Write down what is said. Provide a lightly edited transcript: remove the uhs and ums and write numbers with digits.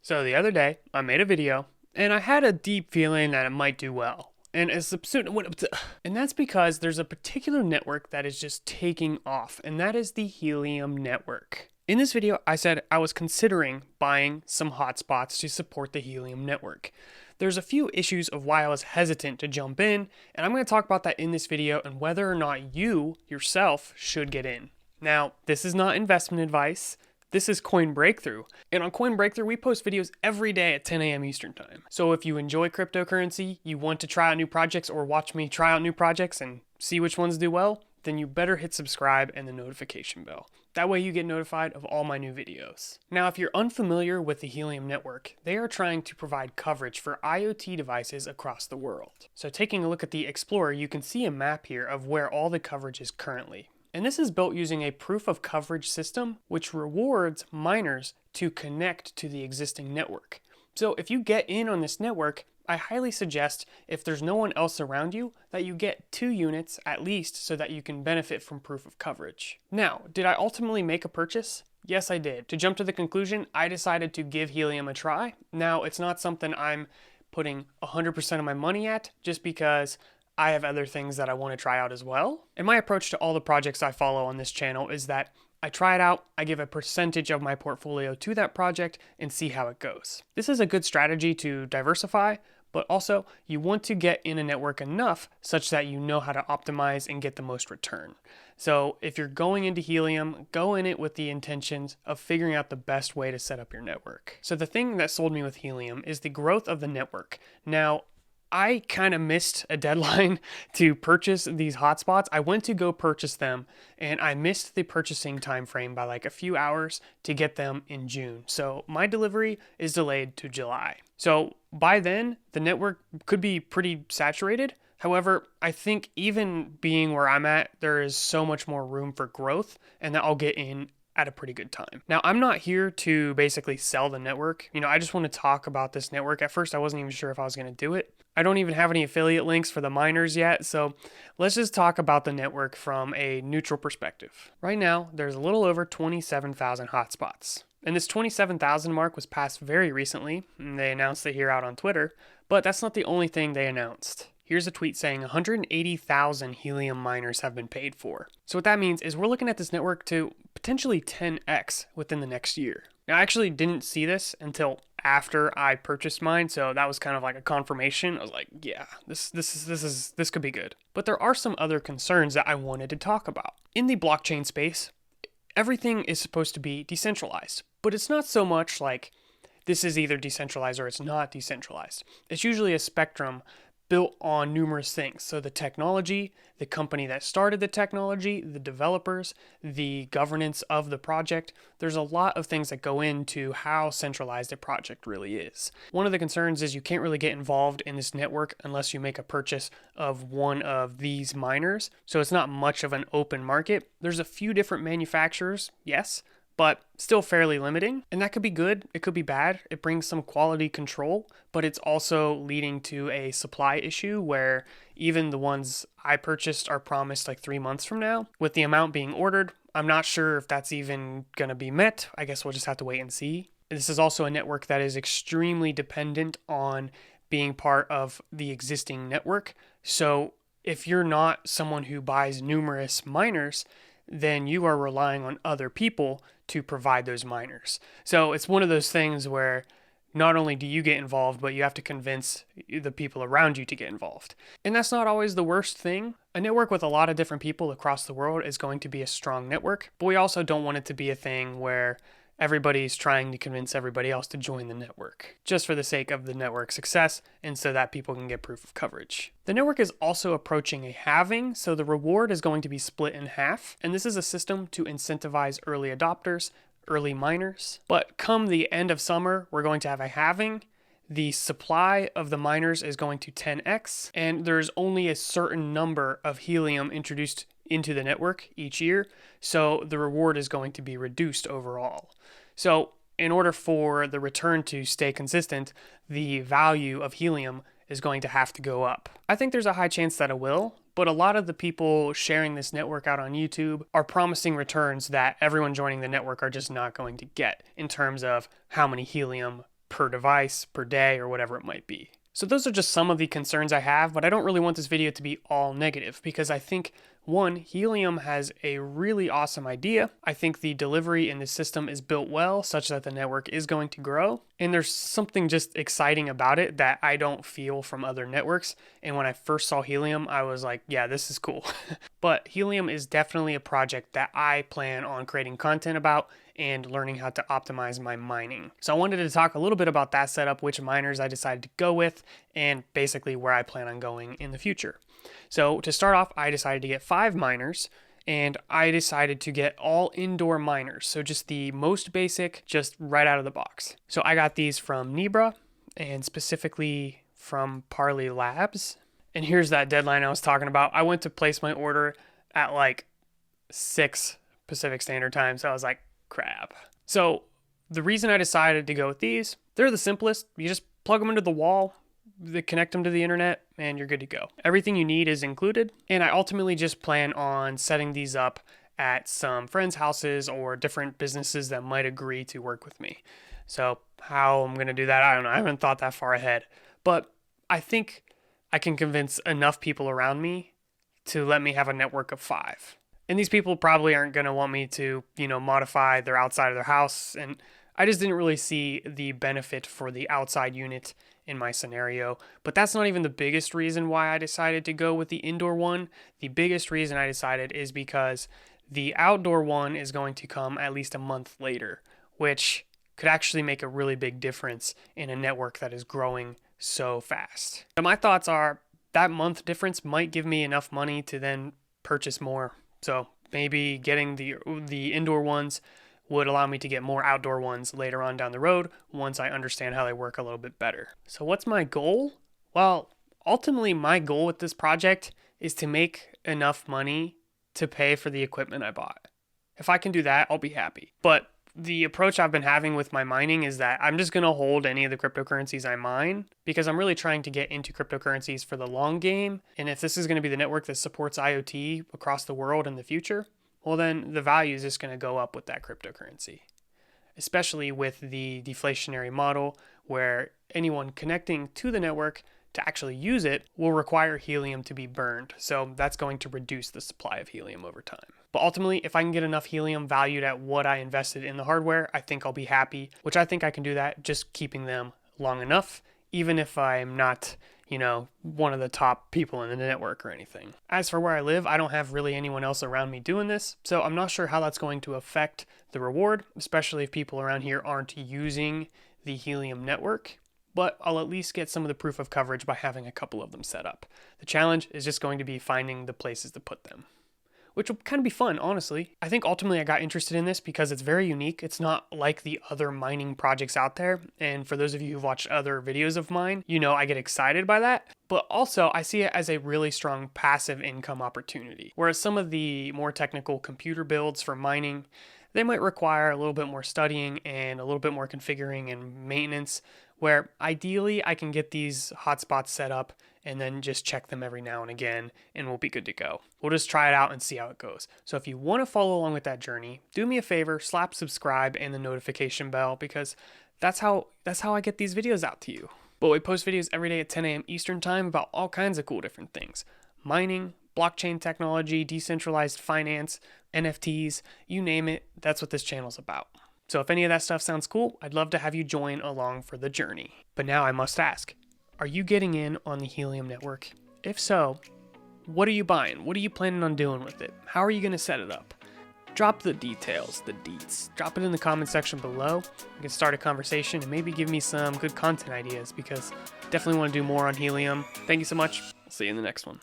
So the other day, I made a video, and I had a deep feeling that it might do well. And that's because there's a particular network that is just taking off, and that is the Helium network. In this video, I said I was considering buying some hotspots to support the Helium network. There's a few issues of why I was hesitant to jump in, and I'm going to talk about that in this video and whether or not you yourself should get in. Now, this is not investment advice. This is Coin Breakthrough, and on Coin Breakthrough, we post videos every day at 10 a.m. Eastern Time. So if you enjoy cryptocurrency, you want to try out new projects or watch me try out new projects and see which ones do well, then you better hit subscribe and the notification bell. That way you get notified of all my new videos. Now, if you're unfamiliar with the Helium network, they are trying to provide coverage for IoT devices across the world. So taking a look at the Explorer, you can see a map here of where all the coverage is currently. And this is built using a proof of coverage system, which rewards miners to connect to the existing network. So if you get in on this network, I highly suggest, if there's no one else around you, that you get 2 units at least so that you can benefit from proof of coverage. Now, did I ultimately make a purchase? Yes, I did. To jump to the conclusion, I decided to give Helium a try. Now, it's not something I'm putting 100% of my money at, just because I have other things that I want to try out as well. And my approach to all the projects I follow on this channel is that I try it out, I give a percentage of my portfolio to that project and see how it goes. This is a good strategy to diversify, but also you want to get in a network enough such that you know how to optimize and get the most return. So if you're going into Helium, go in it with the intentions of figuring out the best way to set up your network. So the thing that sold me with Helium is the growth of the network. Now, I kind of missed a deadline to purchase these hotspots. I went to go purchase them and I missed the purchasing time frame by like a few hours to get them in June. So my delivery is delayed to July. So by then, the network could be pretty saturated. However, I think even being where I'm at, there is so much more room for growth and that I'll get in at a pretty good time. Now, I'm not here to basically sell the network. I just want to talk about this network. At first, I wasn't even sure if I was going to do it. I don't even have any affiliate links for the miners yet, so let's just talk about the network from a neutral perspective. Right now, there's a little over 27,000 hotspots. And this 27,000 mark was passed very recently, and they announced it here out on Twitter, but that's not the only thing they announced. Here's a tweet saying 180,000 Helium miners have been paid for. So what that means is we're looking at this network to potentially 10x within the next year. Now, I actually didn't see this until after I purchased mine, so that was kind of like a confirmation. I was like, yeah, this could be good. But there are some other concerns that I wanted to talk about. In the blockchain space, everything is supposed to be decentralized, but it's not so much like this is either decentralized or it's not decentralized. It's usually a spectrum built on numerous things. So the technology, the company that started the technology, the developers, the governance of the project. There's a lot of things that go into how centralized a project really is. One of the concerns is you can't really get involved in this network unless you make a purchase of one of these miners. So it's not much of an open market. There's a few different manufacturers, yes, but still fairly limiting. And that could be good, it could be bad. It brings some quality control, but it's also leading to a supply issue where even the ones I purchased are promised like 3 months from now. With the amount being ordered, I'm not sure if that's even gonna be met. I guess we'll just have to wait and see. This is also a network that is extremely dependent on being part of the existing network. So if you're not someone who buys numerous miners, then you are relying on other people to provide those miners. So it's one of those things where not only do you get involved, but you have to convince the people around you to get involved. And that's not always the worst thing. A network with a lot of different people across the world is going to be a strong network, but we also don't want it to be a thing where everybody's trying to convince everybody else to join the network, just for the sake of the network's success and so that people can get proof of coverage. The network is also approaching a halving, so the reward is going to be split in half, and this is a system to incentivize early adopters, early miners. But come the end of summer, we're going to have a halving. The supply of the miners is going to 10x, and there's only a certain number of Helium introduced into the network each year, so the reward is going to be reduced overall. So in order for the return to stay consistent, the value of Helium is going to have to go up. I think there's a high chance that it will, but a lot of the people sharing this network out on YouTube are promising returns that everyone joining the network are just not going to get in terms of how many Helium per device, per day, or whatever it might be. So those are just some of the concerns I have, but I don't really want this video to be all negative because I think, one, Helium has a really awesome idea. I think the delivery in the system is built well such that the network is going to grow. And there's something just exciting about it that I don't feel from other networks. And when I first saw Helium, I was like, yeah, this is cool. But Helium is definitely a project that I plan on creating content about and learning how to optimize my mining. So I wanted to talk a little bit about that setup, which miners I decided to go with, and basically where I plan on going in the future. So to start off, I decided to get 5 miners, and I decided to get all indoor miners. So just the most basic, just right out of the box. So I got these from Nebra, and specifically from Parley Labs. And here's that deadline I was talking about. I went to place my order at like 6 Pacific Standard Time, so I was like, crap. So the reason I decided to go with these, they're the simplest. You just plug them into the wall, they connect them to the internet, and you're good to go. Everything you need is included, and I ultimately just plan on setting these up at some friends' houses or different businesses that might agree to work with me. So how I'm going to do that, I don't know. I haven't thought that far ahead, but I think I can convince enough people around me to let me have a network of 5. And these people probably aren't going to want me to, modify their outside of their house. And I just didn't really see the benefit for the outside unit in my scenario. But that's not even the biggest reason why I decided to go with the indoor one. The biggest reason I decided is because the outdoor one is going to come at least a month later, which could actually make a really big difference in a network that is growing so fast. So my thoughts are that month difference might give me enough money to then purchase more. So maybe getting the indoor ones would allow me to get more outdoor ones later on down the road once I understand how they work a little bit better. So what's my goal? Well, ultimately my goal with this project is to make enough money to pay for the equipment I bought. If I can do that, I'll be happy. But the approach I've been having with my mining is that I'm just going to hold any of the cryptocurrencies I mine because I'm really trying to get into cryptocurrencies for the long game. And if this is going to be the network that supports IoT across the world in the future, well, then the value is just going to go up with that cryptocurrency, especially with the deflationary model where anyone connecting to the network to actually use it will require helium to be burned. So that's going to reduce the supply of helium over time. But ultimately, if I can get enough helium valued at what I invested in the hardware, I think I'll be happy, which I think I can do that just keeping them long enough, even if I'm not, one of the top people in the network or anything. As for where I live, I don't have really anyone else around me doing this, so I'm not sure how that's going to affect the reward, especially if people around here aren't using the Helium network. But I'll at least get some of the proof of coverage by having a couple of them set up. The challenge is just going to be finding the places to put them, which will kind of be fun, honestly. I think ultimately I got interested in this because it's very unique. It's not like the other mining projects out there. And for those of you who've watched other videos of mine, I get excited by that. But also I see it as a really strong passive income opportunity. Whereas some of the more technical computer builds for mining, they might require a little bit more studying and a little bit more configuring and maintenance, where ideally I can get these hotspots set up and then just check them every now and again and we'll be good to go. We'll just try it out and see how it goes. So if you want to follow along with that journey, do me a favor, slap subscribe and the notification bell because that's how I get these videos out to you. But we post videos every day at 10 a.m. Eastern time about all kinds of cool different things. Mining, blockchain technology, decentralized finance, NFTs, you name it, that's what this channel's about. So if any of that stuff sounds cool, I'd love to have you join along for the journey. But now I must ask, are you getting in on the Helium network? If so, what are you buying? What are you planning on doing with it? How are you going to set it up? Drop the details, the deets. Drop it in the comment section below. We can start a conversation and maybe give me some good content ideas because I definitely want to do more on Helium. Thank you so much. I'll see you in the next one.